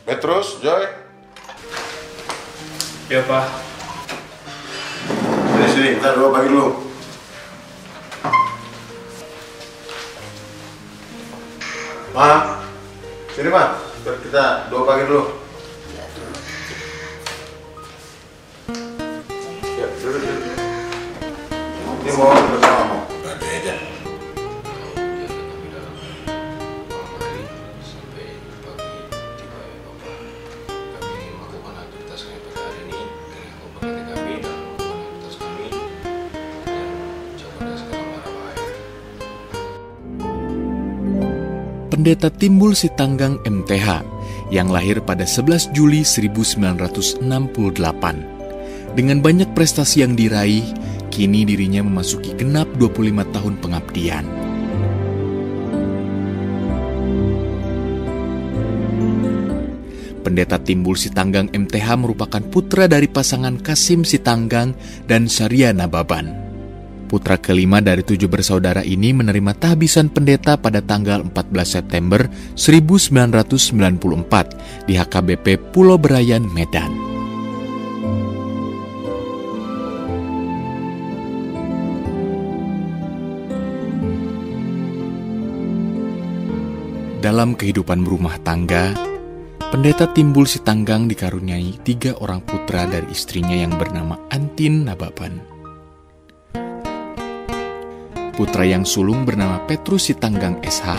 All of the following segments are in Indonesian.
Petrus, Joy. Ya Pak. Sini, kita doa pagi dulu. Ma, sini Ma, biar kita doa pagi dulu. Ya, duduk. Ini mau bersama. Beda. Pendeta Timbul Sitanggang MTH yang lahir pada 11 Juli 1968. Dengan banyak prestasi yang diraih, kini dirinya memasuki genap 25 tahun pengabdian. Pendeta Timbul Sitanggang MTH merupakan putra dari pasangan Kasim Sitanggang dan Saria Nababan. Putra kelima dari 7 bersaudara ini menerima tahbisan pendeta pada tanggal 14 September 1994 di HKBP Pulau Berayan, Medan. Dalam kehidupan berumah tangga, Pendeta Timbul Sitanggang dikaruniai 3 orang putra dari istrinya yang bernama Antin Nababan. Putra yang sulung bernama Petrus Sitanggang SH,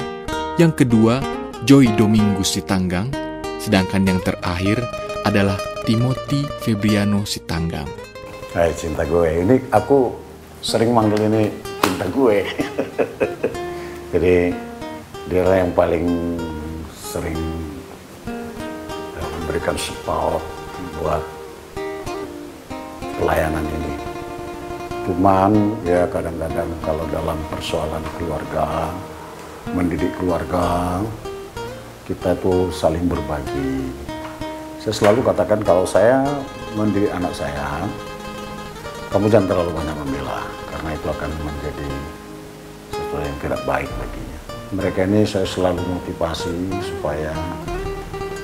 yang kedua Joy Domingus Sitanggang, sedangkan yang terakhir adalah Timothy Febriano Sitanggang. Hai cinta gue, ini aku sering manggil ini cinta gue. Jadi dia yang paling sering memberikan support buat pelayanan ini. Cuman ya kadang-kadang kalau dalam persoalan keluarga, mendidik keluarga, kita tuh saling berbagi. Saya selalu katakan kalau saya mendidik anak saya, kamu jangan terlalu banyak membela, karena itu akan menjadi sesuatu yang tidak baik baginya. Mereka ini saya selalu motivasi supaya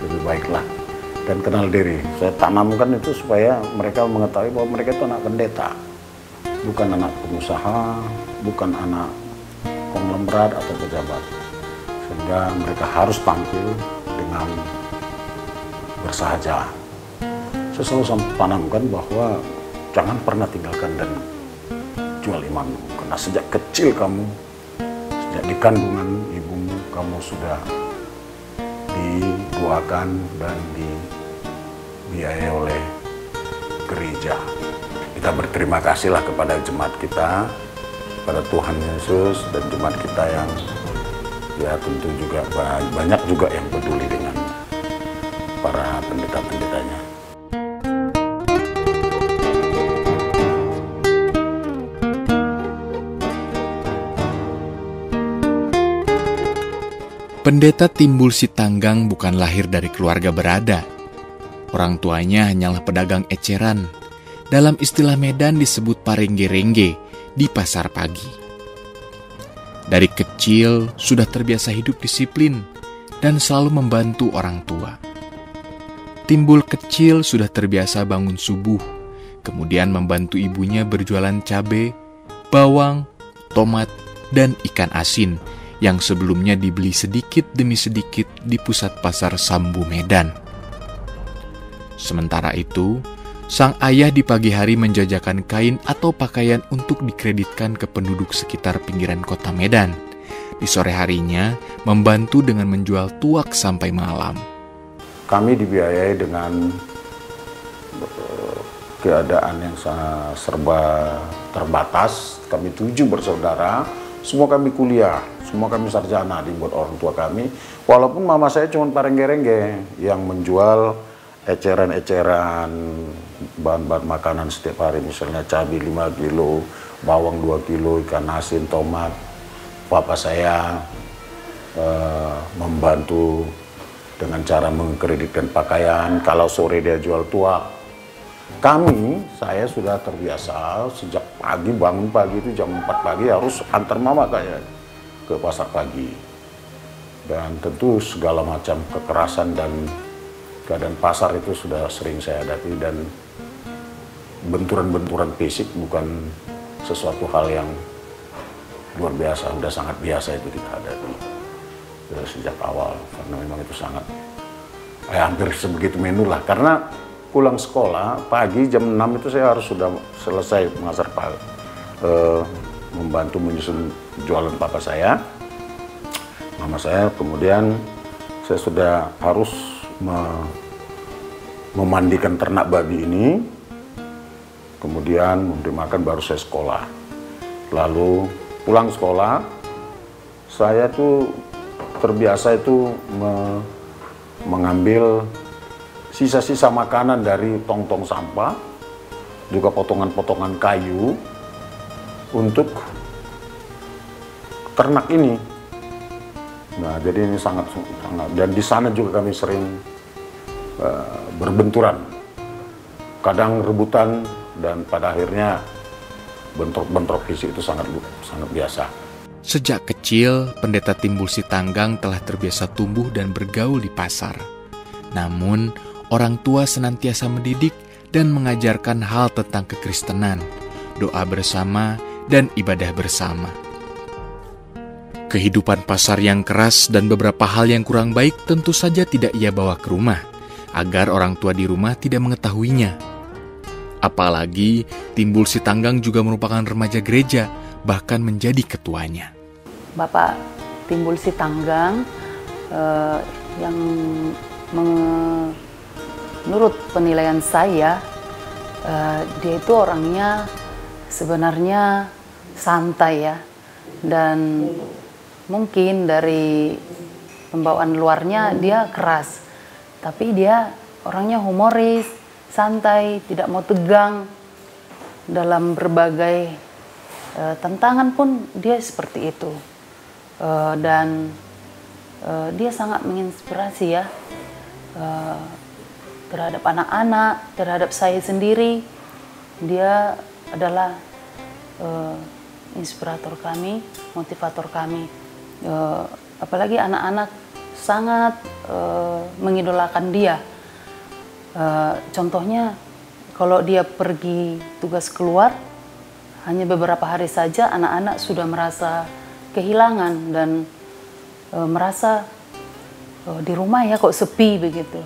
lebih baiklah dan kenal diri. Saya tanamkan itu supaya mereka mengetahui bahwa mereka itu anak pendeta. Bukan anak pengusaha, bukan anak konglomerat atau pejabat. Sehingga mereka harus tampil dengan bersahaja. Saya selalu tanamkan bahwa jangan pernah tinggalkan dan jual imanmu. Karena sejak kecil kamu, sejak di kandungan ibumu, kamu sudah didoakan dan dibiayai oleh gereja. Kita berterima kasihlah kepada jemaat kita, pada Tuhan Yesus dan jemaat kita yang ya tentu juga banyak juga yang peduli dengan para pendeta-pendetanya. Pendeta Timbul Sitanggang bukan lahir dari keluarga berada. Orang tuanya hanyalah pedagang eceran. Dalam istilah Medan disebut parengge-rengge di pasar pagi. Dari kecil sudah terbiasa hidup disiplin dan selalu membantu orang tua. Timbul kecil sudah terbiasa bangun subuh, kemudian membantu ibunya berjualan cabai, bawang, tomat, dan ikan asin yang sebelumnya dibeli sedikit demi sedikit di pusat pasar Sambu Medan. Sementara itu, sang ayah di pagi hari menjajakan kain atau pakaian untuk dikreditkan ke penduduk sekitar pinggiran kota Medan. Di sore harinya, membantu dengan menjual tuak sampai malam. Kami dibiayai dengan keadaan yang serba terbatas. Kami 7 bersaudara, semua kami kuliah, semua kami sarjana dibuat orang tua kami. Walaupun mama saya cuma parengge-rengge yang menjual eceran-eceran bahan-bahan makanan setiap hari, misalnya cabai 5 kilo, bawang 2 kilo, ikan asin, tomat. Papa saya membantu dengan cara mengkreditkan pakaian. Kalau sore dia jual tuak. Saya sudah terbiasa sejak pagi, bangun pagi itu jam 4 pagi harus antar mama kayak ke pasar pagi. Dan tentu segala macam kekerasan dan Keadaan pasar itu sudah sering saya hadapi, dan benturan-benturan fisik bukan sesuatu hal yang luar biasa, udah sangat biasa itu kita hadapi sejak awal, karena memang itu sangat hampir sebegitu menu lah. Karena pulang sekolah pagi jam 6 itu saya harus sudah selesai mengantar membantu menyusun jualan papa saya, mama saya. Kemudian saya sudah harus memandikan ternak babi ini, kemudian memberi makan, baru saya sekolah. Lalu pulang sekolah, saya tuh terbiasa itu mengambil sisa-sisa makanan dari tong-tong sampah, juga potongan-potongan kayu untuk ternak ini. Nah, jadi ini sangat, dan di sana juga kami sering berbenturan, kadang rebutan, dan pada akhirnya bentrok-bentrok fisik itu sangat biasa. Sejak kecil, Pendeta Timbul Sitanggang telah terbiasa tumbuh dan bergaul di pasar. Namun, orang tua senantiasa mendidik dan mengajarkan hal tentang kekristenan, doa bersama, dan ibadah bersama. Kehidupan pasar yang keras dan beberapa hal yang kurang baik tentu saja tidak ia bawa ke rumah, agar orang tua di rumah tidak mengetahuinya. Apalagi Timbul Sitanggang juga merupakan remaja gereja, bahkan menjadi ketuanya. Bapak Timbul Sitanggang yang menurut penilaian saya, dia itu orangnya sebenarnya santai ya, dan mungkin dari pembawaan luarnya dia keras, tapi dia orangnya humoris, santai, tidak mau tegang. Dalam berbagai tantangan pun dia seperti itu. Dan dia sangat menginspirasi ya, terhadap anak-anak, terhadap saya sendiri. Dia adalah inspirator kami, motivator kami. Apalagi anak-anak sangat mengidolakan dia. Contohnya kalau dia pergi tugas keluar, hanya beberapa hari saja anak-anak sudah merasa kehilangan dan merasa di rumah ya kok sepi begitu.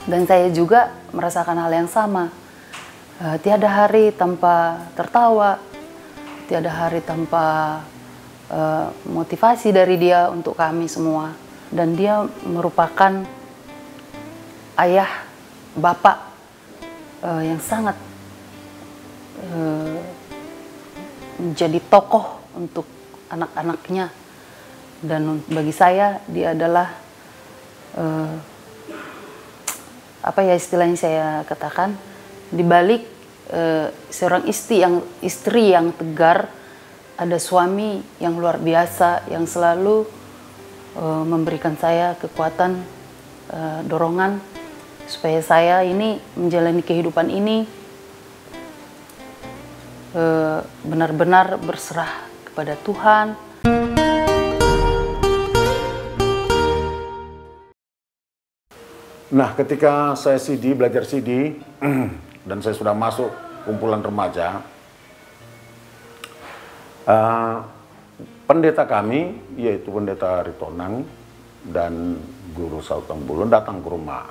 Dan saya juga merasakan hal yang sama. Tiada hari tanpa tertawa, tiada hari tanpa motivasi dari dia untuk kami semua. Dan dia merupakan ayah, bapak yang sangat menjadi tokoh untuk anak-anaknya. Dan bagi saya dia adalah apa ya istilahnya saya katakan, di balik seorang istri yang tegar, ada suami yang luar biasa yang selalu memberikan saya kekuatan, dorongan supaya saya ini menjalani kehidupan ini benar-benar berserah kepada Tuhan. Nah, ketika saya belajar CD, dan saya sudah masuk kumpulan remaja, pendeta kami, yaitu pendeta Ritonang dan guru Sautang Bulun, datang ke rumah,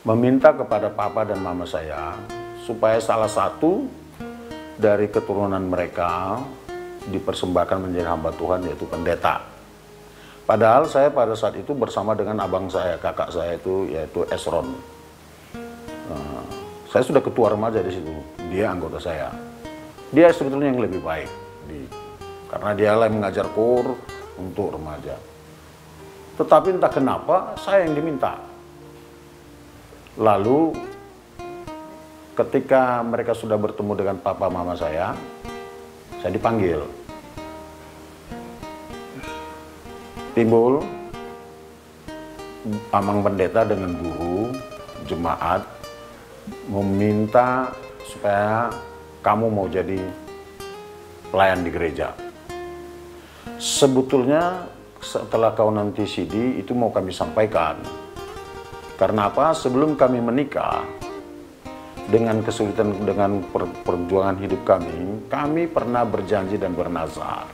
meminta kepada papa dan mama saya supaya salah satu dari keturunan mereka dipersembahkan menjadi hamba Tuhan, yaitu pendeta. Padahal saya pada saat itu bersama dengan abang saya, kakak saya itu, yaitu Esron. Saya sudah ketua remaja di situ, dia anggota saya. Dia sebetulnya yang lebih baik, karena dia yang mengajar KUR untuk remaja. Tetapi entah kenapa saya yang diminta. Lalu ketika mereka sudah bertemu dengan papa mama saya dipanggil. Timbul, amang pendeta dengan guru jemaat meminta supaya kamu mau jadi pelayan di gereja. Sebetulnya setelah kau nanti CD itu mau kami sampaikan Karena apa? Sebelum kami menikah, dengan kesulitan, dengan perjuangan hidup kami pernah berjanji dan bernazar,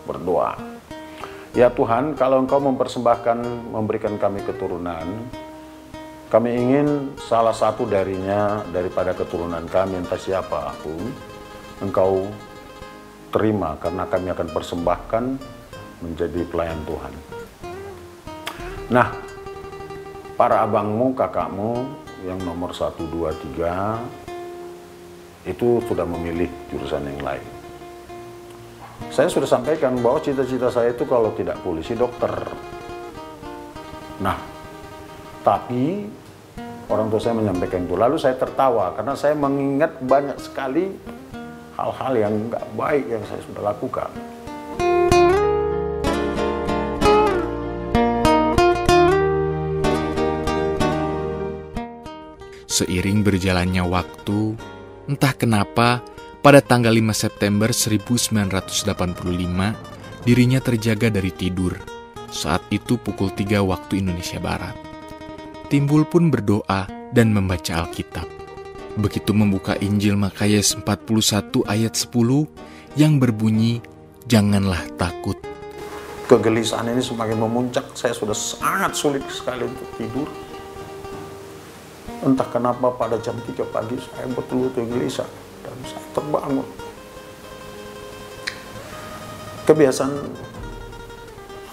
berdoa. Ya Tuhan, kalau Engkau mempersembahkan, memberikan kami keturunan, kami ingin salah satu daripada keturunan kami, entah siapapun, Engkau terima, karena kami akan persembahkan menjadi pelayan Tuhan. Nah, para abangmu, kakakmu, yang nomor 1, 2, 3, itu sudah memilih jurusan yang lain. Saya sudah sampaikan bahwa cita-cita saya itu kalau tidak polisi, dokter. Nah, tapi orang tua saya menyampaikan itu. Lalu saya tertawa karena saya mengingat banyak sekali hal-hal yang nggak baik yang saya sudah lakukan. Seiring berjalannya waktu, entah kenapa pada tanggal 5 September 1985, dirinya terjaga dari tidur. Saat itu pukul 3 waktu Indonesia Barat. Timbul pun berdoa dan membaca Alkitab. Begitu membuka Injil Makayas 41 ayat 10 yang berbunyi, "Janganlah takut." Kegelisahan ini semakin memuncak, saya sudah sangat sulit sekali untuk tidur. Entah kenapa pada jam 3 pagi saya betul-betul gelisah dan saya terbangun. Kebiasaan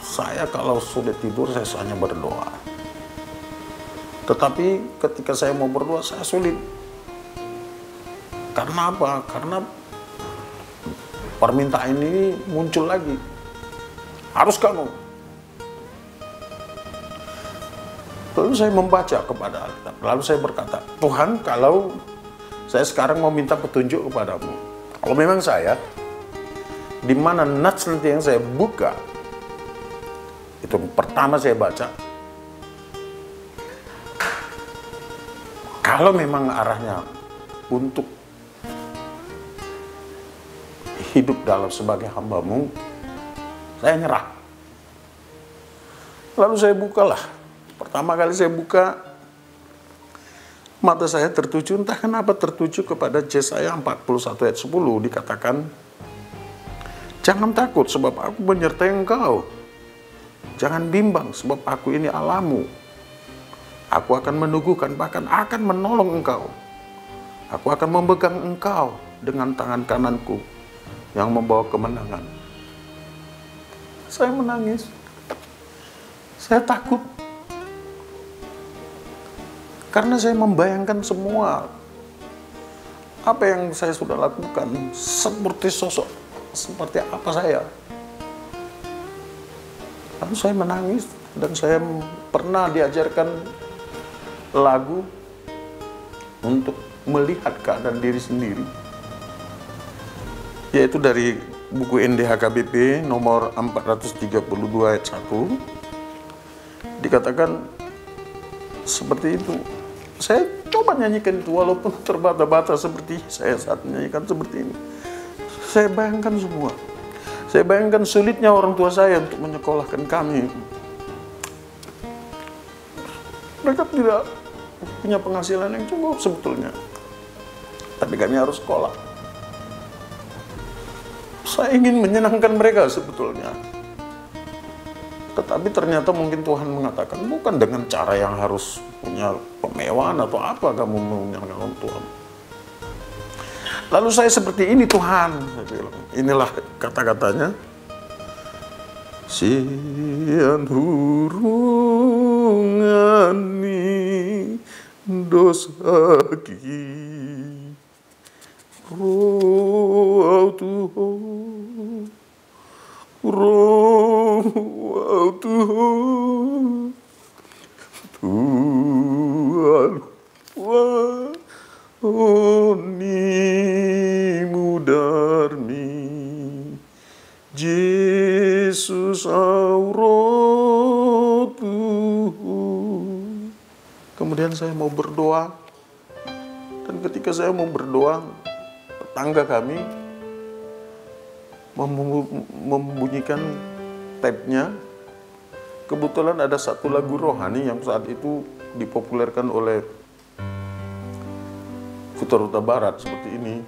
saya kalau sudah tidur saya hanya berdoa. Tetapi ketika saya mau berdoa saya sulit. Karena apa? Karena permintaan ini muncul lagi. Harus kamu. Lalu saya membaca kepada Alkitab. Lalu saya berkata, Tuhan, kalau saya sekarang mau minta petunjuk kepadamu. Kalau memang saya, di mana nats nanti yang saya buka, itu pertama saya baca. Kalau memang arahnya untuk hidup dalam sebagai hamba-Mu, saya nyerah. Lalu saya bukalah. Pertama kali saya buka, mata saya tertuju, entah kenapa tertuju kepada Yesaya 41 ayat 10, dikatakan, jangan takut sebab aku menyertai engkau. Jangan bimbang sebab aku ini Allahmu. Aku akan meneguhkan, bahkan akan menolong engkau. Aku akan memegang engkau dengan tangan kananku yang membawa kemenangan. Saya menangis. Saya takut. Karena saya membayangkan semua apa yang saya sudah lakukan seperti sosok, seperti apa saya. Lalu saya menangis dan saya pernah diajarkan lagu untuk melihat keadaan diri sendiri. Yaitu dari buku NDHKBP nomor 432 ayat 1. Dikatakan seperti itu. Saya coba nyanyikan itu walaupun terbata-bata seperti saya saat menyanyikan seperti ini. Saya bayangkan semua. Saya bayangkan sulitnya orang tua saya untuk menyekolahkan kami. Mereka tidak punya penghasilan yang cukup sebetulnya. Tapi kami harus sekolah. Saya ingin menyenangkan mereka sebetulnya. Tetapi ternyata mungkin Tuhan mengatakan, bukan dengan cara yang harus punya kemewahan atau apa kamu menyenangkan Tuhan. Lalu saya seperti ini Tuhan. Inilah kata-katanya. Sian hurungani dosaki roh Tuhan roh Tuhan Tuhan wani mudarmi Yesus aurotu. Kemudian saya mau berdoa, dan ketika saya mau berdoa, tetangga kami membunyikan tape-nya. Kebetulan ada satu lagu rohani yang saat itu dipopulerkan oleh Kutaruta Barat seperti ini.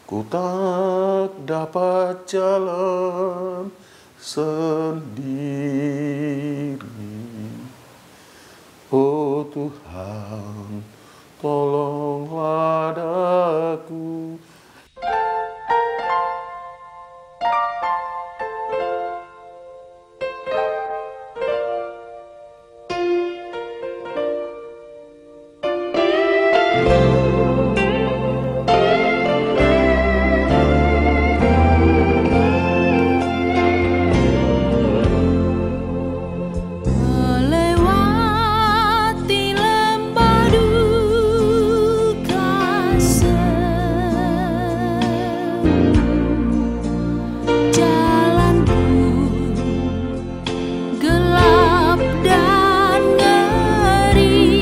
Ku tak dapat jalan sendiri, oh Tuhan, tolonglah daku. Melewati lembah duka jalanku gelap dan ngeri.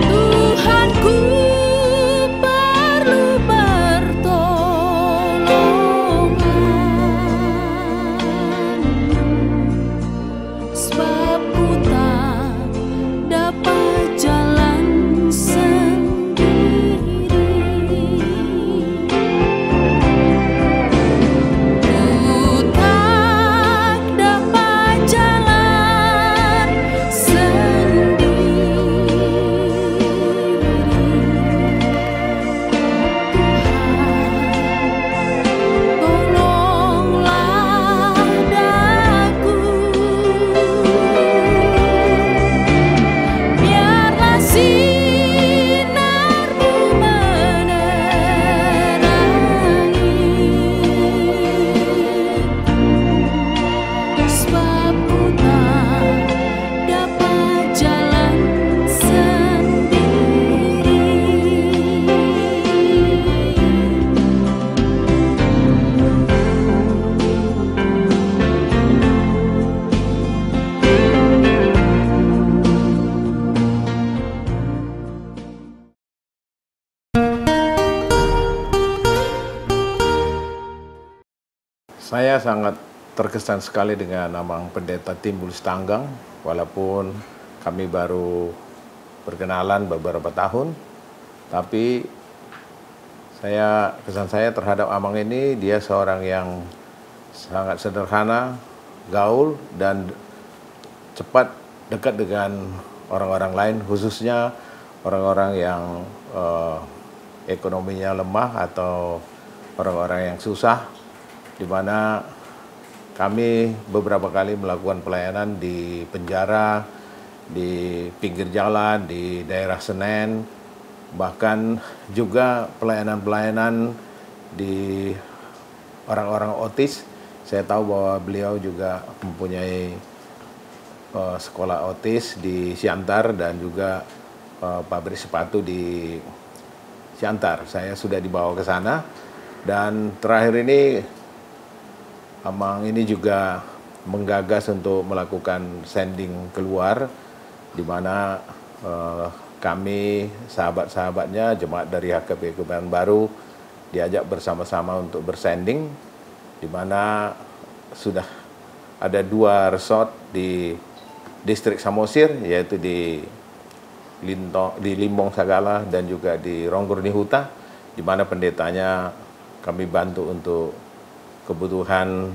Tuhanku perlu pertolongan, sebab ku tak dapat jalan sendiri. Ku tak dapat jalan sendiri. Tolonglah daku, biarlah sinarmu menerangi, sebab ku tak dapat jalan sendiri. Saya sangat terkesan sekali dengan Amang Pendeta Timbul Sitanggang, walaupun kami baru berkenalan beberapa tahun, tapi kesan saya terhadap Amang ini, dia seorang yang sangat sederhana, gaul, dan cepat dekat dengan orang-orang lain, khususnya orang-orang yang ekonominya lemah atau orang-orang yang susah, di mana kami beberapa kali melakukan pelayanan di penjara, di pinggir jalan, di daerah Senen, bahkan juga pelayanan-pelayanan di orang-orang otis. Saya tahu bahwa beliau juga mempunyai sekolah otis di Siantar dan juga pabrik sepatu di Siantar. Saya sudah dibawa ke sana, dan terakhir ini Amang ini juga menggagas untuk melakukan sending keluar, di mana kami, sahabat-sahabatnya, jemaat dari HKBP Kebayoran Baru, diajak bersama-sama untuk bersending, di mana sudah ada 2 resort di distrik Samosir, yaitu di Limbong Sagala dan juga di Ronggorni Huta, di mana pendetanya kami bantu untuk kebutuhan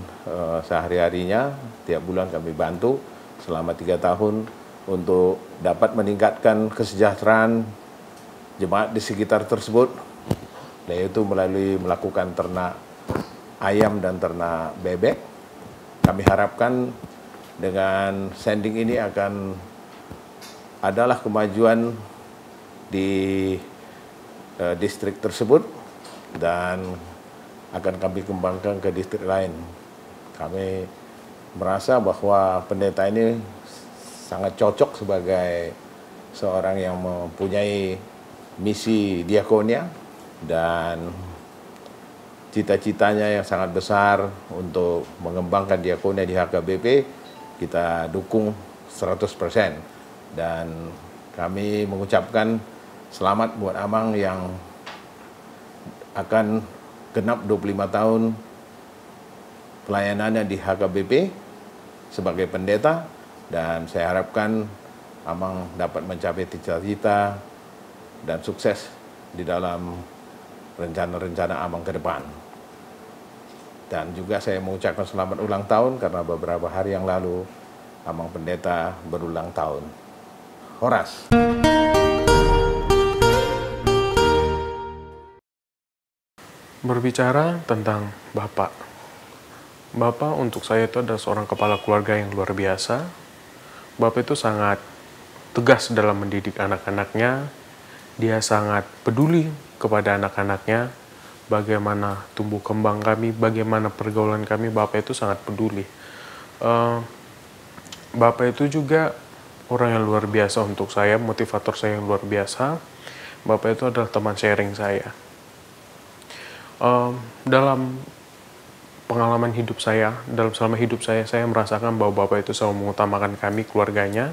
sehari-harinya. Tiap bulan kami bantu selama 3 tahun untuk dapat meningkatkan kesejahteraan jemaat di sekitar tersebut, yaitu melalui melakukan ternak ayam dan ternak bebek. Kami harapkan dengan sending ini akan adalah kemajuan di distrik tersebut, dan akan kami kembangkan ke distrik lain. Kami merasa bahwa pendeta ini sangat cocok sebagai seorang yang mempunyai misi diakonia dan cita-citanya yang sangat besar untuk mengembangkan diakonia di HKBP. Kita dukung 100%, dan kami mengucapkan selamat buat Amang yang akan genap 25 tahun pelayanannya di HKBP. sebagai pendeta, dan saya harapkan Amang dapat mencapai cita-cita dan sukses di dalam rencana-rencana Amang ke depan. Dan juga saya mengucapkan selamat ulang tahun karena beberapa hari yang lalu Amang Pendeta berulang tahun. Horas. Berbicara tentang Bapak. Bapak untuk saya itu adalah seorang kepala keluarga yang luar biasa. Bapak itu sangat tegas dalam mendidik anak-anaknya. Dia sangat peduli kepada anak-anaknya. Bagaimana tumbuh kembang kami, bagaimana pergaulan kami, Bapak itu sangat peduli. Bapak itu juga orang yang luar biasa untuk saya, motivator saya yang luar biasa. Bapak itu adalah teman sharing saya. Dalam pengalaman hidup saya, selama hidup saya merasakan bahwa Bapak itu selalu mengutamakan kami, keluarganya.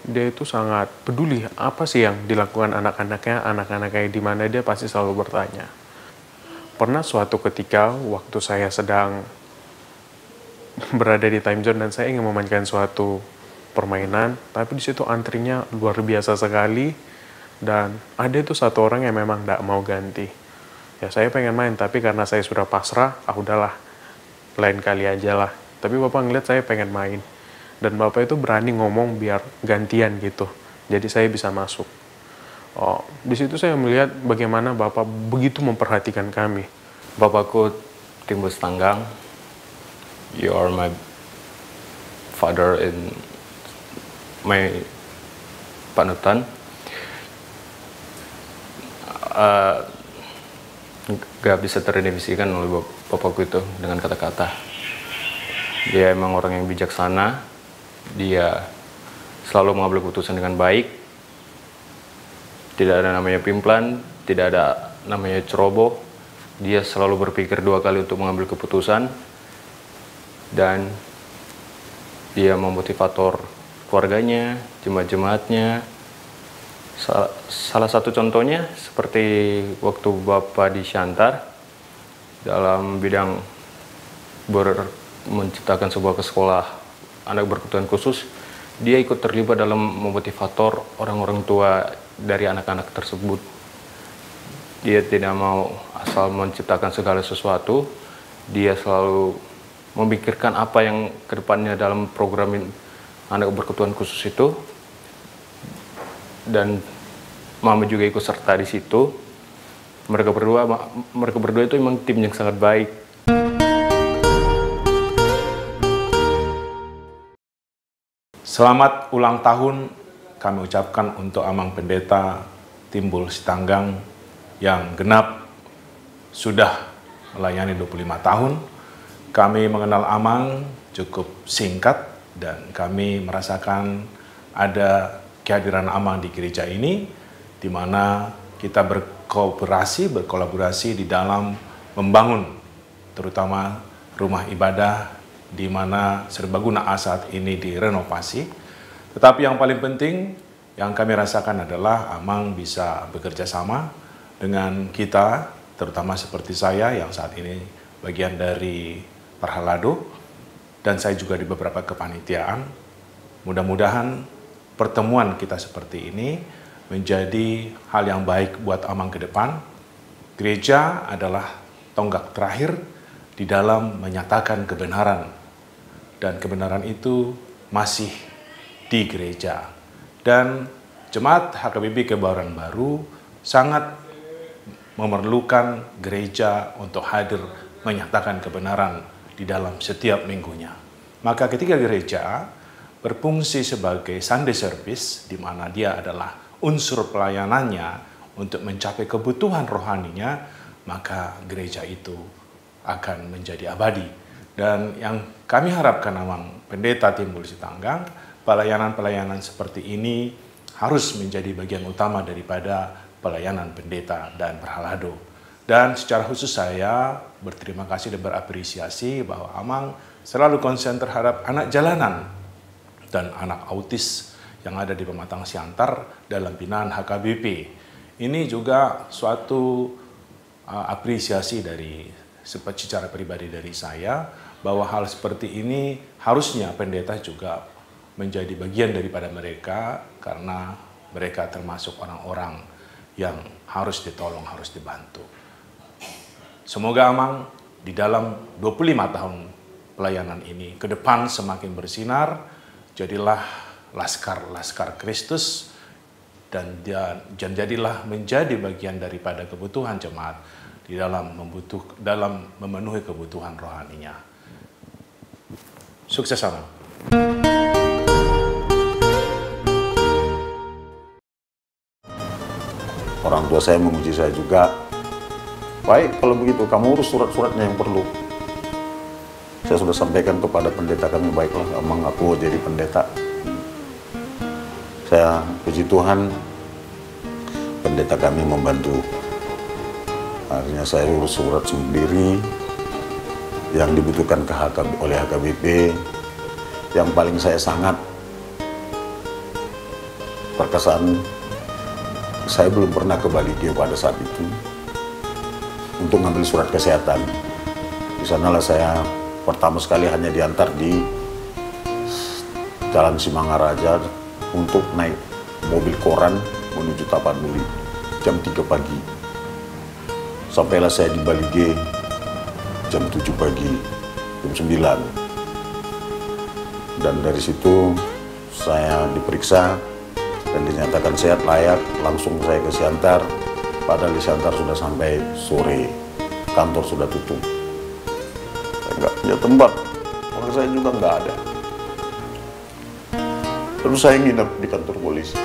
Dia itu sangat peduli apa sih yang dilakukan anak-anaknya di mana dia pasti selalu bertanya. Pernah suatu ketika waktu saya sedang berada di time zone dan saya ingin memainkan suatu permainan, tapi di situ antrinya luar biasa sekali dan ada itu satu orang yang memang tidak mau ganti. Ya saya pengen main, tapi karena saya sudah pasrah, udahlah, lain kali aja lah. Tapi Bapak ngeliat saya pengen main. Dan Bapak itu berani ngomong biar gantian gitu. Jadi saya bisa masuk. Di situ saya melihat bagaimana Bapak begitu memperhatikan kami. Bapakku Timbul Sitanggang. You are my father and my panutan. Gak bisa terdefinisikan oleh bapakku itu dengan kata-kata. Dia emang orang yang bijaksana. Dia selalu mengambil keputusan dengan baik. Tidak ada namanya pimplan, tidak ada namanya ceroboh. Dia selalu berpikir 2 kali untuk mengambil keputusan. Dan dia memotivator keluarganya, jemaat-jemaatnya. Salah satu contohnya seperti waktu Bapak di Syantar dalam bidang menciptakan sebuah sekolah anak berkebutuhan khusus, dia ikut terlibat dalam memotivator orang-orang tua dari anak-anak tersebut. Dia tidak mau asal menciptakan segala sesuatu, dia selalu memikirkan apa yang kedepannya dalam program anak berkebutuhan khusus itu, dan Mama juga ikut serta di situ. Mereka berdua itu memang tim yang sangat baik. Selamat ulang tahun kami ucapkan untuk Amang Pendeta Timbul Sitanggang yang genap sudah melayani 25 tahun. Kami mengenal Amang cukup singkat dan kami merasakan ada kehadiran Amang di gereja ini, di mana kita berkolaborasi di dalam membangun terutama rumah ibadah di mana Serbaguna A saat ini direnovasi. Tetapi yang paling penting yang kami rasakan adalah Amang bisa bekerja sama dengan kita, terutama seperti saya yang saat ini bagian dari Parhalado, dan saya juga di beberapa kepanitiaan. Mudah-mudahan pertemuan kita seperti ini menjadi hal yang baik buat Amang ke depan. Gereja adalah tonggak terakhir di dalam menyatakan kebenaran. Dan kebenaran itu masih di gereja. Dan Jemaat HKBP Kebayoran Baru sangat memerlukan gereja untuk hadir menyatakan kebenaran di dalam setiap minggunya. Maka ketika gereja berfungsi sebagai Sunday service, di mana dia adalah unsur pelayanannya untuk mencapai kebutuhan rohaninya, maka gereja itu akan menjadi abadi. Dan yang kami harapkan Amang Pendeta Timbul Sitanggang, pelayanan-pelayanan seperti ini harus menjadi bagian utama daripada pelayanan pendeta dan Parhalado. Dan secara khusus saya berterima kasih dan berapresiasi bahwa Amang selalu konsen terhadap anak jalanan dan anak autis yang ada di Pematang Siantar dalam binaan HKBP. Ini juga suatu apresiasi dari secara pribadi dari saya, bahwa hal seperti ini harusnya pendeta juga menjadi bagian daripada mereka, karena mereka termasuk orang-orang yang harus ditolong, harus dibantu. Semoga Amang di dalam 25 tahun pelayanan ini ke depan semakin bersinar, jadilah laskar-laskar Kristus, dan jadilah menjadi bagian daripada kebutuhan jemaat di dalam memenuhi kebutuhan rohaninya. Sukses Amang. Orang tua saya menguji saya juga, baik kalau begitu kamu urus surat-suratnya yang perlu. Saya sudah sampaikan kepada pendeta kami, baiklah Amang aku jadi pendeta. Saya puji Tuhan, pendeta kami membantu. Akhirnya saya urus surat sendiri yang dibutuhkan oleh HKBP. Yang paling saya sangat berkesan, saya belum pernah ke Baligio pada saat itu untuk ngambil surat kesehatan. Di sanalah saya pertama sekali hanya diantar di Jalan Simangaraja untuk naik mobil koran menuju Tapanuli jam 3 pagi. Sampailah saya di Balige jam 7 pagi, jam 9. Dan dari situ saya diperiksa dan dinyatakan sehat layak, langsung saya ke Siantar. Padahal di Siantar sudah sampai sore, kantor sudah tutup. Saya nggak punya tempat, orang saya juga nggak ada. Terus saya nginep di kantor polisi.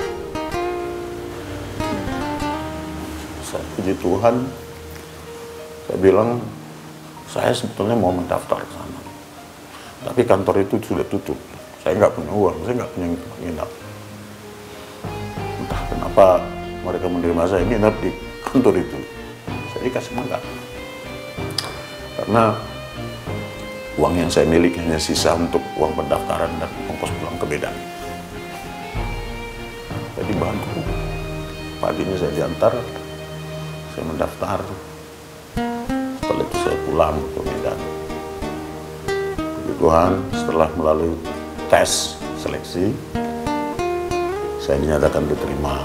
Saya puji Tuhan, saya bilang, saya sebetulnya mau mendaftar ke sana. Tapi kantor itu sudah tutup. Saya nggak punya uang, saya nggak punya tempat nginap. Entah kenapa mereka menerima saya nginap di kantor itu. Saya dikasih makan. Karena uang yang saya miliki hanya sisa untuk uang pendaftaran dan ongkos pulang ke Medan. Jadi bantu. Paginya saya diantar, saya mendaftar. Setelah itu saya pulang ke Medan. Puji Tuhan, setelah melalui tes seleksi, saya dinyatakan diterima.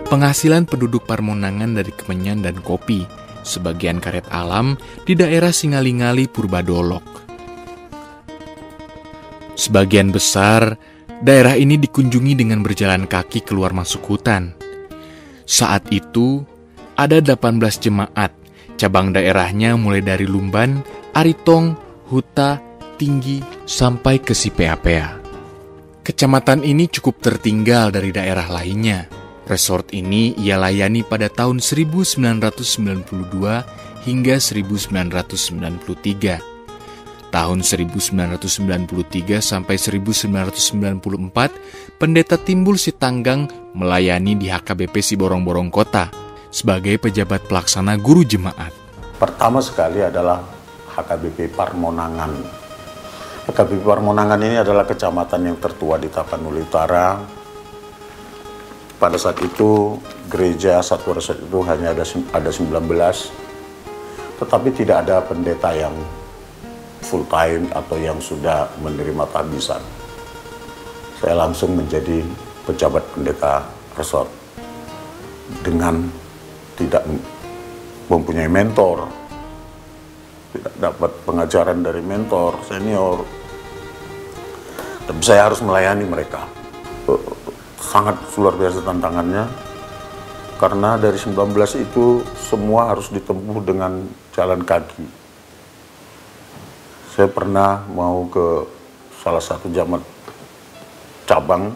Penghasilan penduduk Parmonangan dari kemenyan dan kopi, sebagian karet alam di daerah Singalingali Purbadolok. Sebagian besar, daerah ini dikunjungi dengan berjalan kaki keluar masuk hutan. Saat itu, ada 18 jemaat, cabang daerahnya mulai dari Lumban, Aritong, Huta, Tinggi, sampai ke Sipea-pea. Kecamatan ini cukup tertinggal dari daerah lainnya. Resort ini ia layani pada tahun 1992 hingga 1993. Tahun 1993 sampai 1994, Pendeta Timbul Sitanggang melayani di HKBP Siborong-Borong Kota sebagai pejabat pelaksana guru jemaat. Pertama sekali adalah HKBP Parmonangan. HKBP Parmonangan ini adalah kecamatan yang tertua di Tapanuli Utara. Pada saat itu gereja Satu Resort itu hanya ada 19, tetapi tidak ada pendeta yang full time atau yang sudah menerima tahbisan. Saya langsung menjadi pejabat pendeta resort dengan tidak mempunyai mentor, tidak dapat pengajaran dari mentor senior, tapi saya harus melayani mereka. Sangat luar biasa tantangannya, karena dari 19 itu semua harus ditempuh dengan jalan kaki. Saya pernah mau ke salah satu jemaat cabang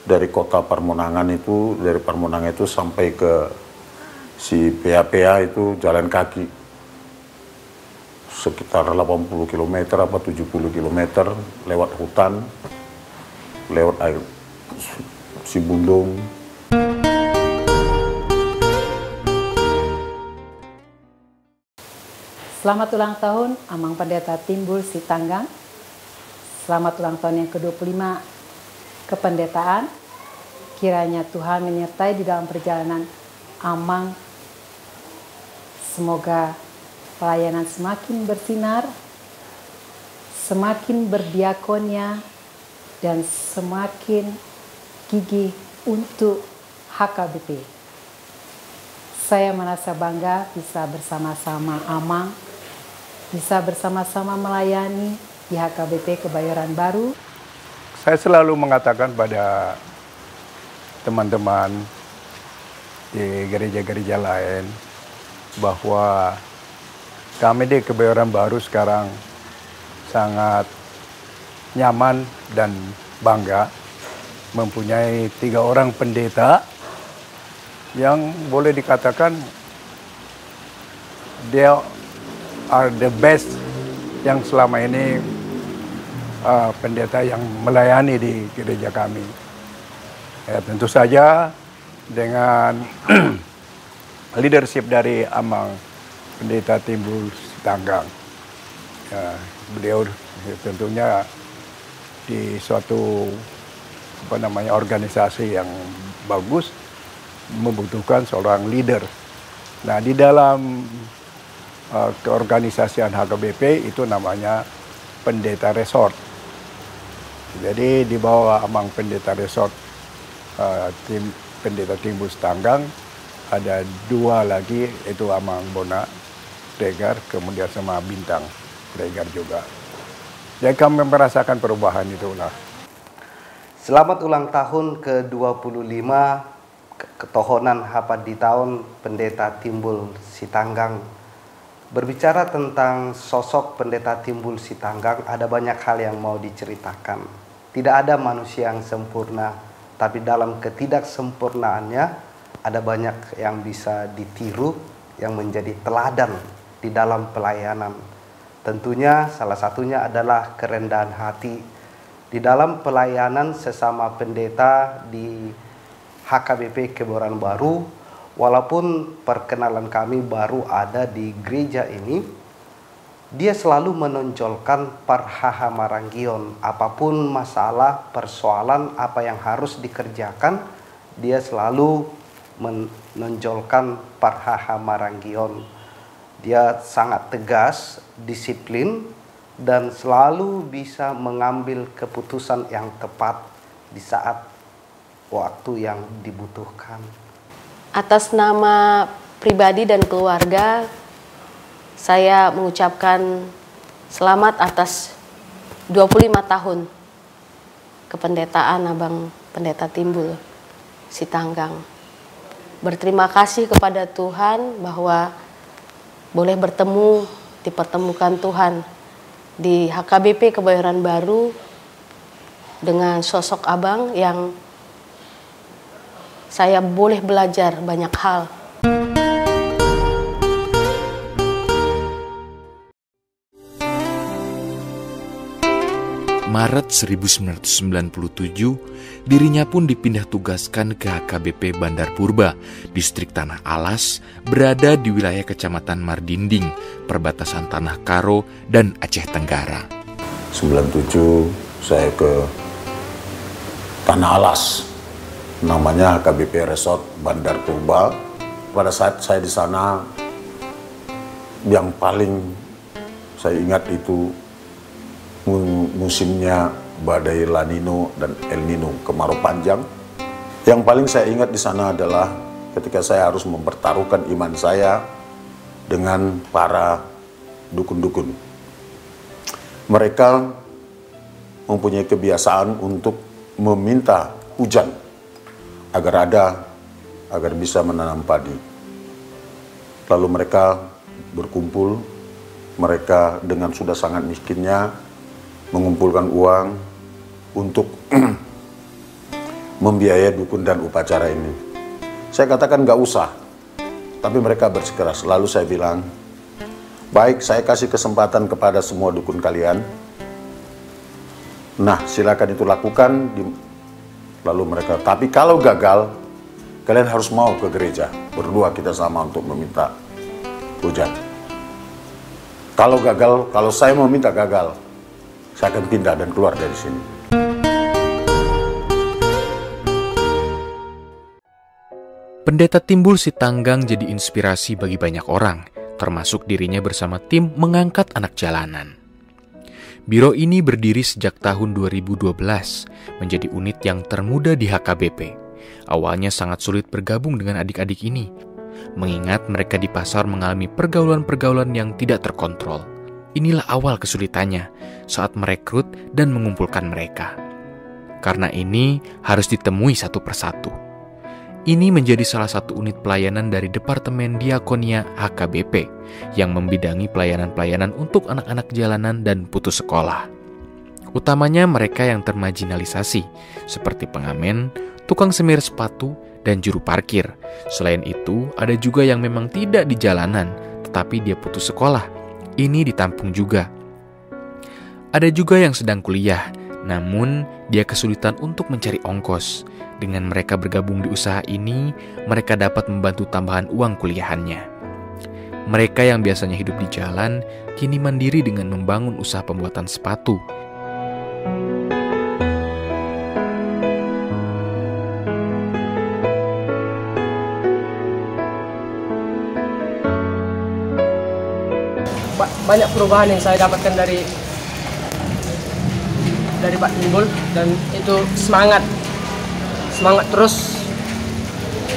dari kota Parmonangan itu, dari Parmonangan itu sampai ke Sipea-pea itu jalan kaki. Sekitar 80 km apa 70 km lewat hutan, lewat air Sibundung. Selamat ulang tahun Amang Pendeta Timbul Sitanggang. Selamat ulang tahun yang ke-25 kependetaan. Kiranya Tuhan menyertai di dalam perjalanan Amang. Semoga pelayanan semakin bersinar, semakin berdiakonia, dan semakin gigih untuk HKBP. Saya merasa bangga bisa bersama-sama Amang, bisa bersama-sama melayani di HKBP Kebayoran Baru. Saya selalu mengatakan pada teman-teman di gereja-gereja lain bahwa kami di Kebayoran Baru sekarang sangat nyaman dan bangga mempunyai 3 orang pendeta yang boleh dikatakan they are the best yang selama ini pendeta yang melayani di gereja kami. Ya, tentu saja dengan leadership dari Amang Pendeta Timbul Sitanggang. Ya, beliau tentunya di suatu organisasi yang bagus membutuhkan seorang leader. Nah, di dalam keorganisasian HKBP itu namanya Pendeta Resort. Jadi di bawah Amang Pendeta Resort, tim Pendeta Timbul Sitanggang ada 2 lagi, itu Amang Bona Regar, kemudian sama Bintang Regar juga. Jadi kami merasakan perubahan itulah. Selamat ulang tahun ke-25 ketohonan Hapad di tahun Pendeta Timbul Sitanggang. Berbicara tentang sosok Pendeta Timbul Sitanggang, ada banyak hal yang mau diceritakan. Tidak ada manusia yang sempurna, tapi dalam ketidaksempurnaannya ada banyak yang bisa ditiru, yang menjadi teladan di dalam pelayanan. Tentunya salah satunya adalah kerendahan hati di dalam pelayanan sesama pendeta di HKBP Kebayoran Baru. Walaupun perkenalan kami baru ada di gereja ini, dia selalu menonjolkan parhaha maranggion. Apapun masalah, persoalan, apa yang harus dikerjakan, dia selalu menonjolkan parhaha maranggion. Dia sangat tegas, disiplin, dan selalu bisa mengambil keputusan yang tepat di saat waktu yang dibutuhkan. Atas nama pribadi dan keluarga, saya mengucapkan selamat atas 25 tahun kependetaan Abang Pendeta Timbul Sitanggang. Berterima kasih kepada Tuhan bahwa boleh bertemu, dipertemukan Tuhan di HKBP Kebayoran Baru dengan sosok Abang yang saya boleh belajar banyak hal. Maret 1997, dirinya pun dipindah tugaskan ke HKBP Bandar Purba, distrik Tanah Alas, berada di wilayah Kecamatan Mardinding, perbatasan Tanah Karo dan Aceh Tenggara. 97 saya ke Tanah Alas, namanya HKBP Resort Bandar Purba. Pada saat saya di sana, yang paling saya ingat itu musimnya badai La Nino dan El Nino, kemarau panjang. Yang paling saya ingat di sana adalah ketika saya harus mempertaruhkan iman saya dengan para dukun-dukun. Mereka mempunyai kebiasaan untuk meminta hujan agar bisa menanam padi. Lalu mereka berkumpul, mereka dengan sudah sangat miskinnya mengumpulkan uang untuk membiayai dukun dan upacara ini. Saya katakan nggak usah, tapi mereka bersikeras. Lalu saya bilang, baik, saya kasih kesempatan kepada semua dukun kalian. Nah, silakan itu lakukan. Lalu mereka, tapi kalau gagal, kalian harus mau ke gereja. Berdua kita sama untuk meminta hujan. Kalau gagal, kalau saya mau minta gagal, saya akan pindah dan keluar dari sini. Pendeta Timbul Sitanggang jadi inspirasi bagi banyak orang, termasuk dirinya bersama tim mengangkat anak jalanan. Biro ini berdiri sejak tahun 2012, menjadi unit yang termuda di HKBP. Awalnya sangat sulit bergabung dengan adik-adik ini, mengingat mereka di pasar mengalami pergaulan-pergaulan yang tidak terkontrol. Inilah awal kesulitannya saat merekrut dan mengumpulkan mereka. Karena ini harus ditemui satu persatu. Ini menjadi salah satu unit pelayanan dari Departemen Diakonia HKBP yang membidangi pelayanan-pelayanan untuk anak-anak jalanan dan putus sekolah. Utamanya mereka yang termarginalisasi, seperti pengamen, tukang semir sepatu, dan juru parkir. Selain itu, ada juga yang memang tidak di jalanan, tetapi dia putus sekolah. Ini ditampung juga. Ada juga yang sedang kuliah, namun dia kesulitan untuk mencari ongkos. Dengan mereka bergabung di usaha ini, mereka dapat membantu tambahan uang kuliahannya. Mereka yang biasanya hidup di jalan, kini mandiri dengan membangun usaha pembuatan sepatu. Banyak perubahan yang saya dapatkan dari Pak Timbul, dan itu semangat terus,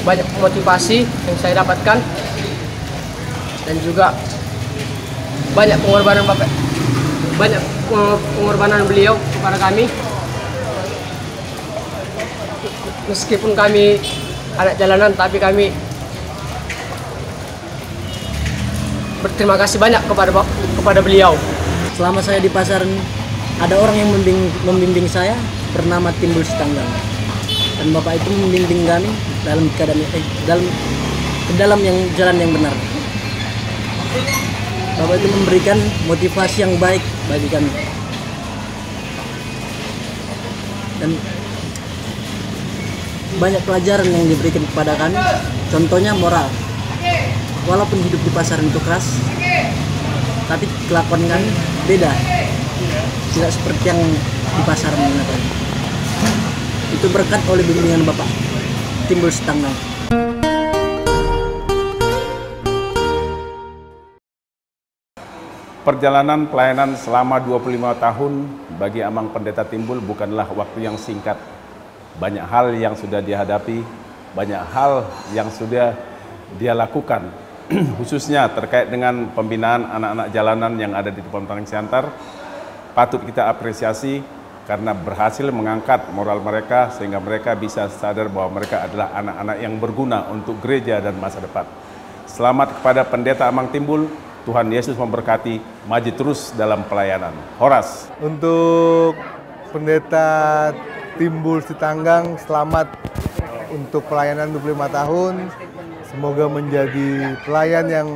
banyak motivasi yang saya dapatkan, dan juga banyak pengorbanan beliau kepada kami. Meskipun kami anak jalanan, tapi kami berterima kasih banyak kepada beliau. Selama saya di pasar, ada orang yang membimbing saya bernama Timbul Sitanggang. Dan Bapak itu membimbing kami dalam keadaan dalam yang jalan yang benar. Bapak itu memberikan motivasi yang baik bagi kami. Dan banyak pelajaran yang diberikan kepada kami. Contohnya moral. Walaupun hidup di pasar itu keras, tapi kelakuan kami beda. Tidak seperti yang di pasar mengatakan. Itu berkat oleh bimbingan Bapak Timbul Sitanggang. Perjalanan pelayanan selama 25 tahun bagi Amang Pendeta Timbul bukanlah waktu yang singkat. Banyak hal yang sudah dihadapi, banyak hal yang sudah dia lakukan, khususnya terkait dengan pembinaan anak-anak jalanan yang ada di Pemutaran Siantar. Patut kita apresiasi karena berhasil mengangkat moral mereka sehingga mereka bisa sadar bahwa mereka adalah anak-anak yang berguna untuk gereja dan masa depan. Selamat kepada Pendeta Amang Timbul, Tuhan Yesus memberkati, maju terus dalam pelayanan. Horas. Untuk Pendeta Timbul Sitanggang, selamat untuk pelayanan 25 tahun. Semoga menjadi pelayan yang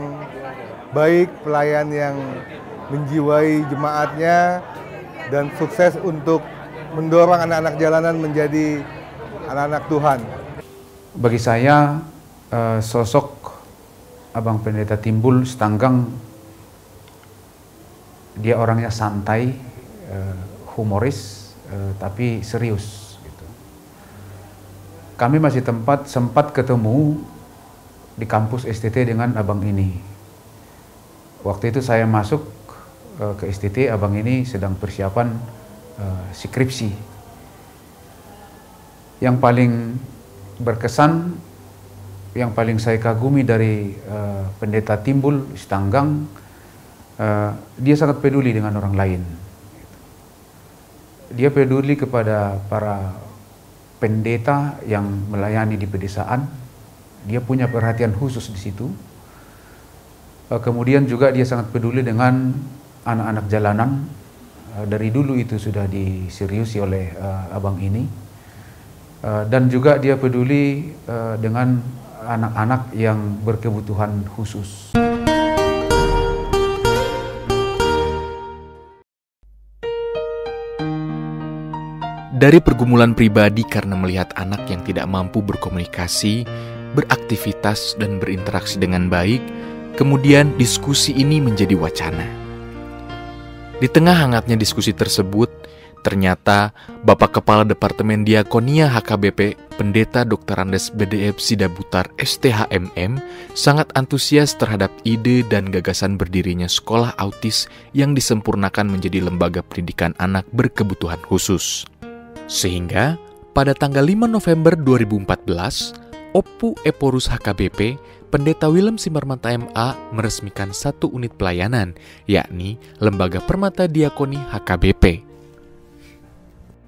baik, pelayan yang menjiwai jemaatnya, dan sukses untuk mendorong anak-anak jalanan menjadi anak-anak Tuhan. Bagi saya, sosok Abang Pendeta Timbul Sitanggang, dia orangnya santai, humoris, tapi serius. Gitu. Kami masih sempat ketemu di kampus STT dengan abang ini. Waktu itu saya masuk ke STT, abang ini sedang persiapan skripsi. Yang paling berkesan, yang paling saya kagumi dari Pendeta Timbul Sitanggang, dia sangat peduli dengan orang lain. Dia peduli kepada para pendeta yang melayani di pedesaan. Dia punya perhatian khusus di situ. Kemudian juga dia sangat peduli dengan anak-anak jalanan. Dari dulu itu sudah diseriusi oleh abang ini. Dan juga dia peduli dengan anak-anak yang berkebutuhan khusus. Dari pergumulan pribadi karena melihat anak yang tidak mampu berkomunikasi, beraktivitas, dan berinteraksi dengan baik, kemudian diskusi ini menjadi wacana. Di tengah hangatnya diskusi tersebut, Ternyata Bapak Kepala Departemen Diakonia HKBP, Pendeta Dr. Andes BDF Sidabutar STHMM, sangat antusias terhadap ide dan gagasan berdirinya sekolah autis yang disempurnakan menjadi lembaga pendidikan anak berkebutuhan khusus. Sehingga pada tanggal 5 November 2014, Oppu Eporus HKBP, Pendeta Willem Simarmata MA meresmikan satu unit pelayanan, yakni Lembaga Permata Diakoni HKBP.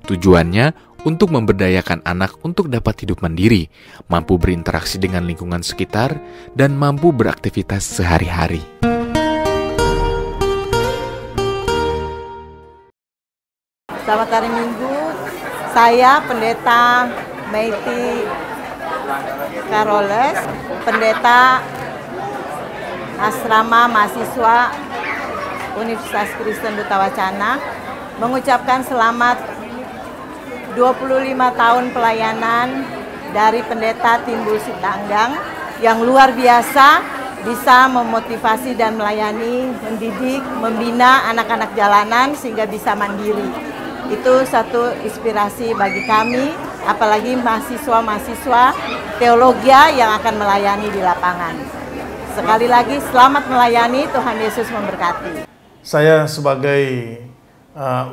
Tujuannya untuk memberdayakan anak untuk dapat hidup mandiri, mampu berinteraksi dengan lingkungan sekitar, dan mampu beraktivitas sehari-hari. Selamat hari Minggu, saya Pendeta Meiti Karoles, Pendeta Asrama Mahasiswa Universitas Kristen Duta Wacana, mengucapkan selamat 25 tahun pelayanan dari Pendeta Timbul Sitanggang yang luar biasa, bisa memotivasi dan melayani, mendidik, membina anak-anak jalanan sehingga bisa mandiri. Itu satu inspirasi bagi kami, apalagi mahasiswa-mahasiswa teologi yang akan melayani di lapangan. Sekali lagi, selamat melayani, Tuhan Yesus memberkati. Saya sebagai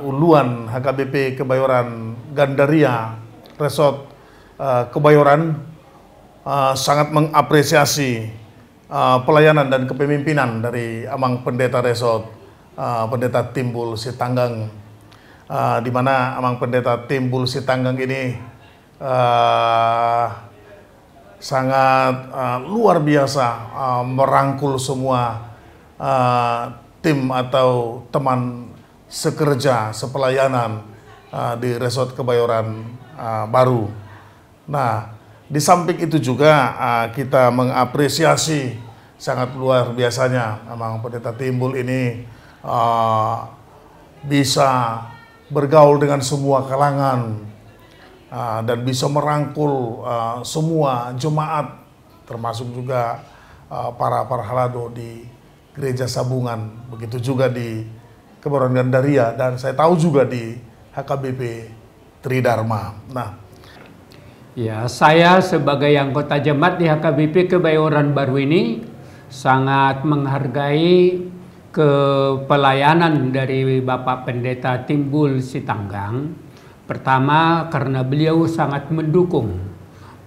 uluan HKBP Kebayoran Gandaria Resort Kebayoran sangat mengapresiasi pelayanan dan kepemimpinan dari Amang Pendeta Resort Pendeta Timbul Sitanggang, di mana Amang Pendeta Timbul Sitanggang ini sangat luar biasa merangkul semua tim atau teman sekerja, sepelayanan di Resort Kebayoran baru. Nah, di samping itu juga kita mengapresiasi sangat luar biasanya Amang Pendeta Timbul ini bisa bergaul dengan semua kalangan dan bisa merangkul semua jemaat, termasuk juga para halado di Gereja Sabungan, begitu juga di Kebayoran Gandaria, dan saya tahu juga di HKBP Tridharma. Nah, ya, saya sebagai anggota jemaat di HKBP Kebayoran baru ini sangat menghargai kepelayanan dari Bapak Pendeta Timbul Sitanggang. Pertama, karena beliau sangat mendukung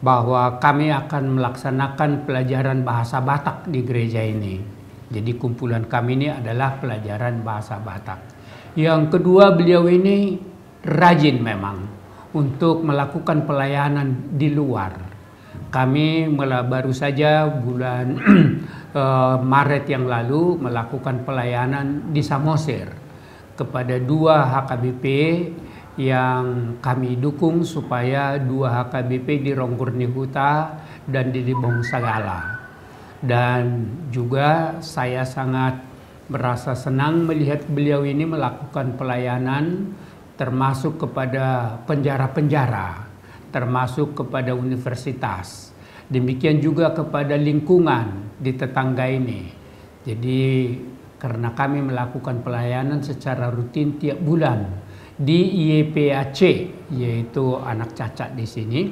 bahwa kami akan melaksanakan pelajaran bahasa Batak di gereja ini. Jadi kumpulan kami ini adalah pelajaran bahasa Batak. Yang kedua, beliau ini rajin memang untuk melakukan pelayanan di luar. Kami baru saja bulan Maret yang lalu melakukan pelayanan di Samosir kepada 2 HKBP yang kami dukung supaya 2 HKBP di Rongkurnihuta dan di Bongsagala. Dan juga saya sangat merasa senang melihat beliau ini melakukan pelayanan termasuk kepada penjara-penjara, termasuk kepada universitas, demikian juga kepada lingkungan di tetangga ini. Jadi karena kami melakukan pelayanan secara rutin tiap bulan di IEPAC, yaitu anak cacat di sini,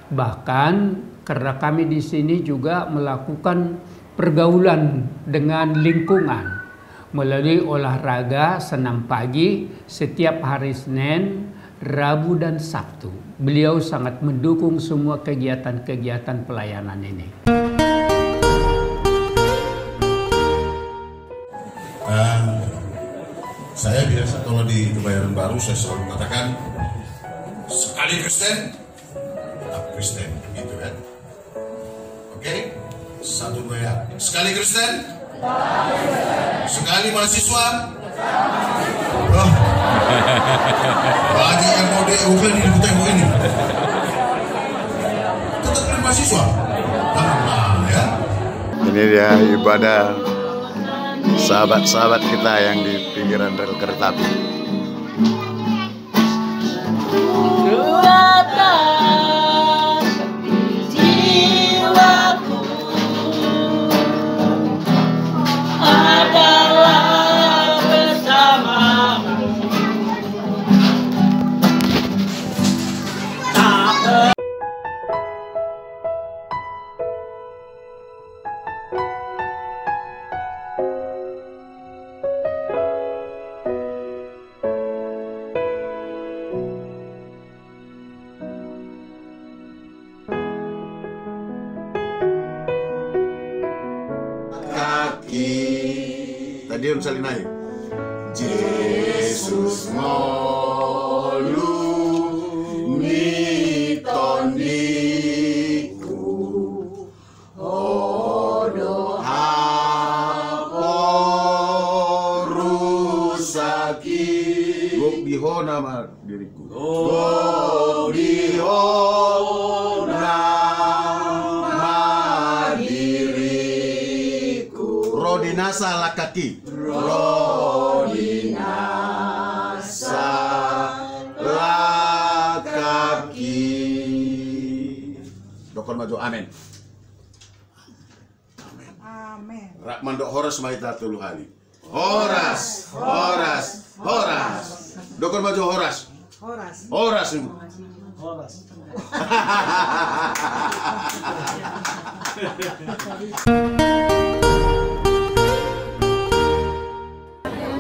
bahkan karena kami di sini juga melakukan pergaulan dengan lingkungan melalui olahraga senam pagi setiap hari Senin, Rabu, dan Sabtu. Beliau sangat mendukung semua kegiatan-kegiatan pelayanan ini. Saya biasa kalau di Kebayoran baru saya selalu mengatakan sekali Kristen, tetap Kristen, gitu kan? Oke, 1 2 sekali Kristen, sekali mahasiswa. Oh, banyak yang mau diukur di tembok ini. Tetap mahasiswa. Nah, ya. Ini dia ibadah sahabat-sahabat kita yang di pinggiran rel kereta api. Stadion Salinai. Yesus ngolu nitondiku odo haporusaki gok diho nama diriku gok diho nama diriku rodinasa lakaki rodinasa lakaki dokon maju amin amin Rakman dok horas maita tulu hali horas dokon maju horas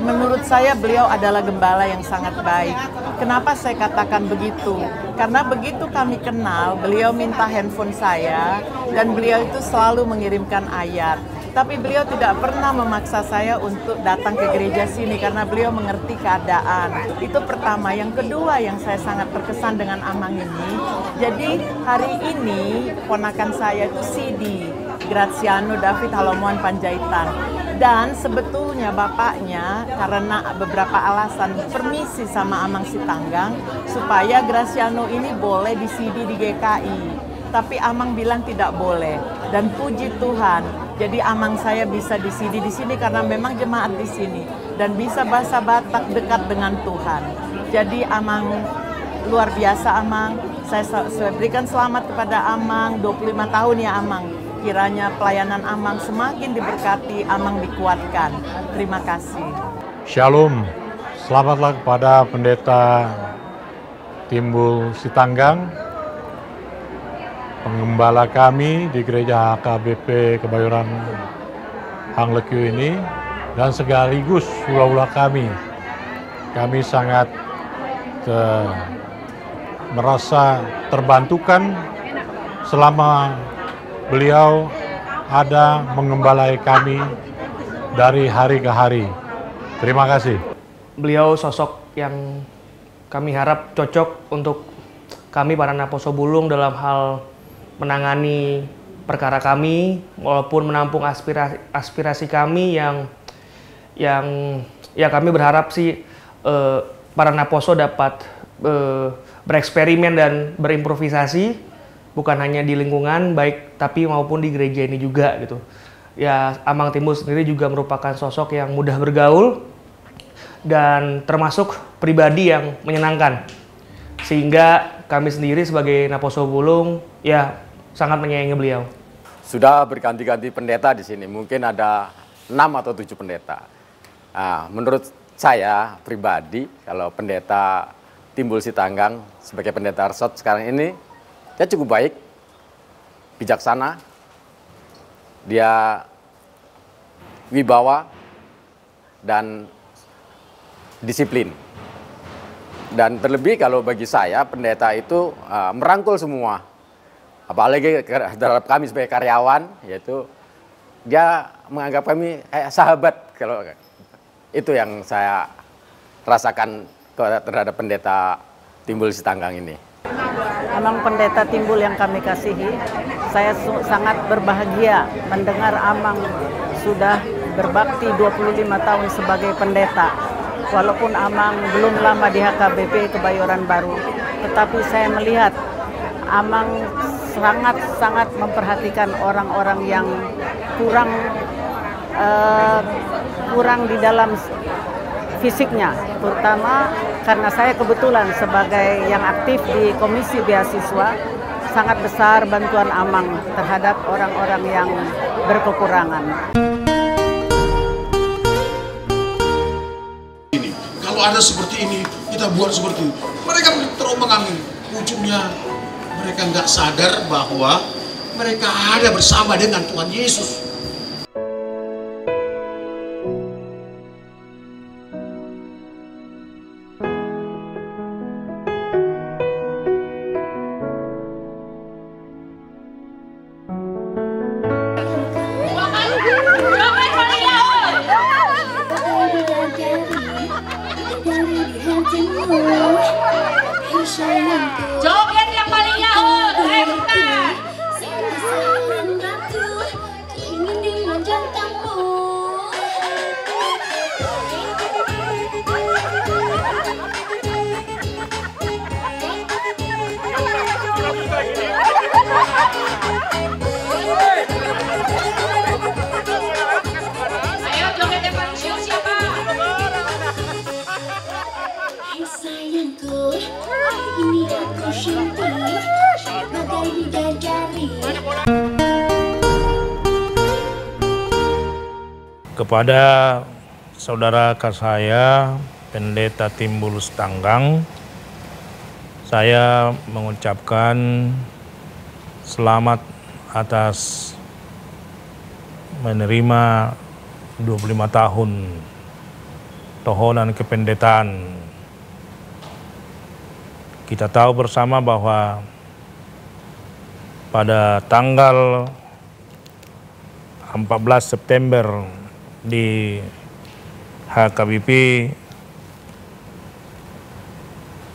Menurut saya beliau adalah gembala yang sangat baik. Kenapa saya katakan begitu? Karena begitu kami kenal, beliau minta handphone saya dan beliau itu selalu mengirimkan ayat. Tapi beliau tidak pernah memaksa saya untuk datang ke gereja sini karena beliau mengerti keadaan. Itu pertama. Yang kedua yang saya sangat terkesan dengan Amang ini. Jadi hari ini ponakan saya itu CD, Graziano David Halomoan Panjaitan. Dan sebetulnya bapaknya karena beberapa alasan permisi sama Amang Sitanggang supaya Graziano ini boleh di CD di GKI. Tapi Amang bilang tidak boleh. Dan puji Tuhan, jadi Amang saya bisa di CD di sini karena memang jemaat di sini dan bisa bahasa Batak dekat dengan Tuhan. Jadi Amang luar biasa Amang. Saya berikan selamat kepada Amang 25 tahun ya Amang. Kiranya pelayanan Amang semakin diberkati, Amang dikuatkan. Terima kasih. Shalom, selamatlah kepada Pendeta Timbul Sitanggang, pengembala kami di Gereja HKBP Kebayoran Hanglekyu ini, dan sekaligus ula-ula kami. Kami sangat merasa terbantukan selama beliau ada mengembalai kami dari hari ke hari. Terima kasih. Beliau sosok yang kami harap cocok untuk kami para Naposo Bulung dalam hal menangani perkara kami, walaupun menampung aspirasi kami yang ya kami berharap sih para Naposo dapat bereksperimen dan berimprovisasi. Bukan hanya di lingkungan baik tapi maupun di gereja ini juga gitu. Ya Amang Timbul sendiri juga merupakan sosok yang mudah bergaul dan termasuk pribadi yang menyenangkan. Sehingga kami sendiri sebagai Naposo Bulung ya sangat menyayangi beliau. Sudah berganti-ganti pendeta di sini, mungkin ada 6 atau 7 pendeta. Nah, menurut saya pribadi kalau Pendeta Timbul Sitanggang sebagai pendeta Resort sekarang ini dia cukup baik, bijaksana, dia wibawa, dan disiplin. Dan terlebih kalau bagi saya, pendeta itu merangkul semua. Apalagi terhadap kami sebagai karyawan, yaitu dia menganggap kami kayak sahabat. Kalau itu yang saya rasakan terhadap Pendeta Timbul Sitanggang ini. Amang Pendeta Timbul yang kami kasihi, saya sangat berbahagia mendengar Amang sudah berbakti 25 tahun sebagai pendeta. Walaupun Amang belum lama di HKBP Kebayoran Baru, tetapi saya melihat Amang sangat memperhatikan orang-orang yang kurang di dalam fisiknya, terutama karena saya kebetulan sebagai yang aktif di Komisi Beasiswa, sangat besar bantuan Amang terhadap orang-orang yang berkekurangan. Kalau ada seperti ini, kita buat seperti ini. Mereka terombang-ambing. Ujungnya mereka nggak sadar bahwa mereka ada bersama dengan Tuhan Yesus. Kepada saudara saya, Pendeta Timbul Sitanggang, saya mengucapkan selamat atas menerima 25 tahun tahunan kependetaan. Kita tahu bersama bahwa pada tanggal 14 September di HKBP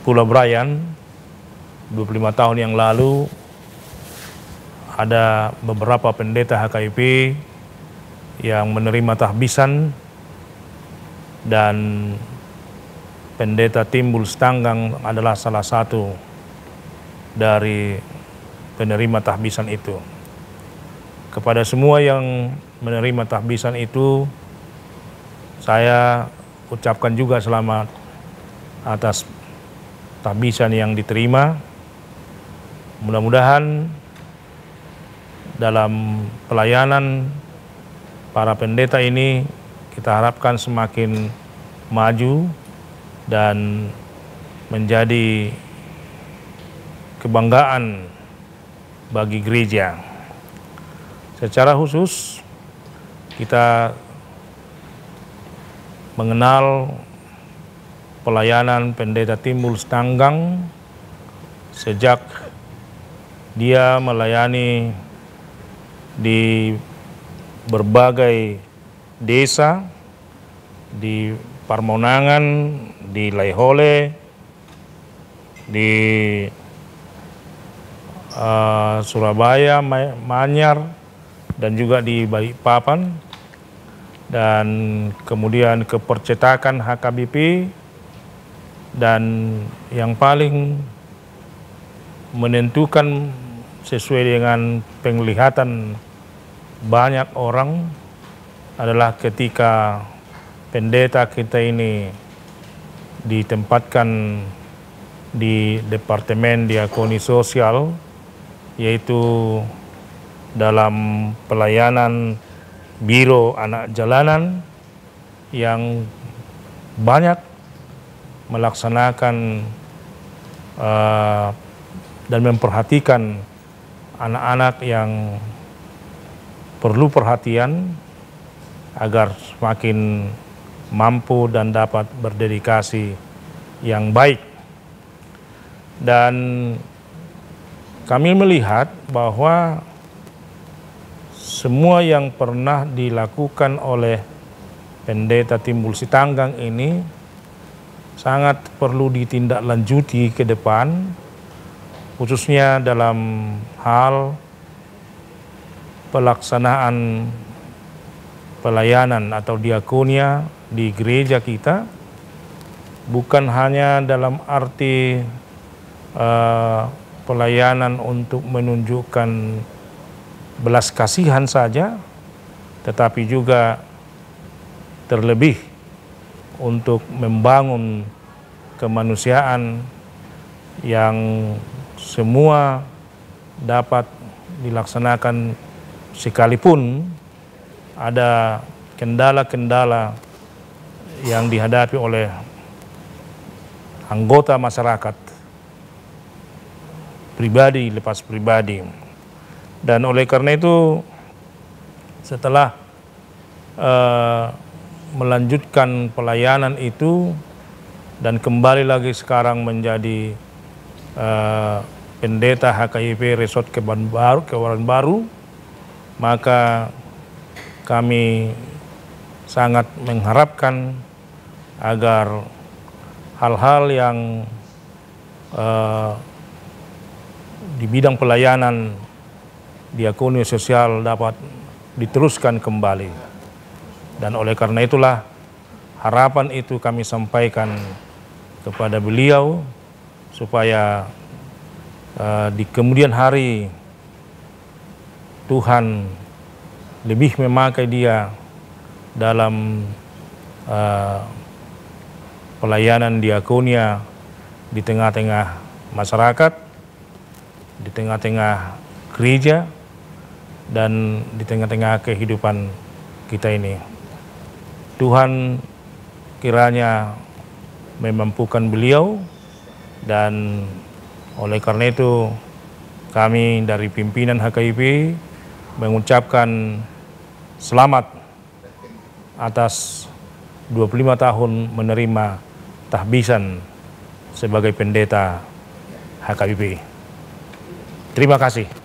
Pulau Brayan 25 tahun yang lalu ada beberapa pendeta HKBP yang menerima tahbisan, dan Pendeta Timbul Sitanggang adalah salah satu dari penerima tahbisan itu. Kepada semua yang menerima tahbisan itu, saya ucapkan juga selamat atas tahbisan yang diterima. Mudah-mudahan dalam pelayanan para pendeta ini kita harapkan semakin maju dan menjadi kebanggaan bagi gereja. Secara khusus kita mengenal pelayanan Pendeta Timbul Sitanggang sejak dia melayani di berbagai desa, di Parmonangan, di Laihole, di Surabaya, Manyar, dan juga di Balikpapan, dan kemudian ke percetakan HKBP, dan yang paling menentukan sesuai dengan penglihatan banyak orang adalah ketika pendeta kita ini ditempatkan di Departemen Diakoni Sosial, yaitu dalam pelayanan Biro Anak Jalanan yang banyak melaksanakan dan memperhatikan anak-anak yang perlu perhatian agar semakin mampu dan dapat berdedikasi yang baik. Dan kami melihat bahwa semua yang pernah dilakukan oleh Pendeta Timbul Sitanggang ini sangat perlu ditindaklanjuti ke depan, khususnya dalam hal pelaksanaan pelayanan atau diakonia di gereja kita, bukan hanya dalam arti pelayanan untuk menunjukkan belas kasihan saja, tetapi juga terlebih untuk membangun kemanusiaan yang semua dapat dilaksanakan sekalipun ada kendala-kendala yang dihadapi oleh anggota masyarakat, pribadi lepas pribadi. Dan oleh karena itu, setelah melanjutkan pelayanan itu dan kembali lagi sekarang menjadi pendeta HKIP Resort Kebayoran Baru, maka kami sangat mengharapkan agar hal-hal yang di bidang pelayanan diakoni sosial dapat diteruskan kembali. Dan oleh karena itulah harapan itu kami sampaikan kepada beliau supaya di kemudian hari Tuhan lebih memakai dia dalam pelayanan diakonia di tengah-tengah masyarakat, di tengah-tengah gereja dan di tengah-tengah kehidupan kita ini. Tuhan kiranya memampukan beliau, dan oleh karena itu kami dari pimpinan HKIP mengucapkan selamat atas 25 tahun menerima tahbisan sebagai pendeta HKIP. Terima kasih.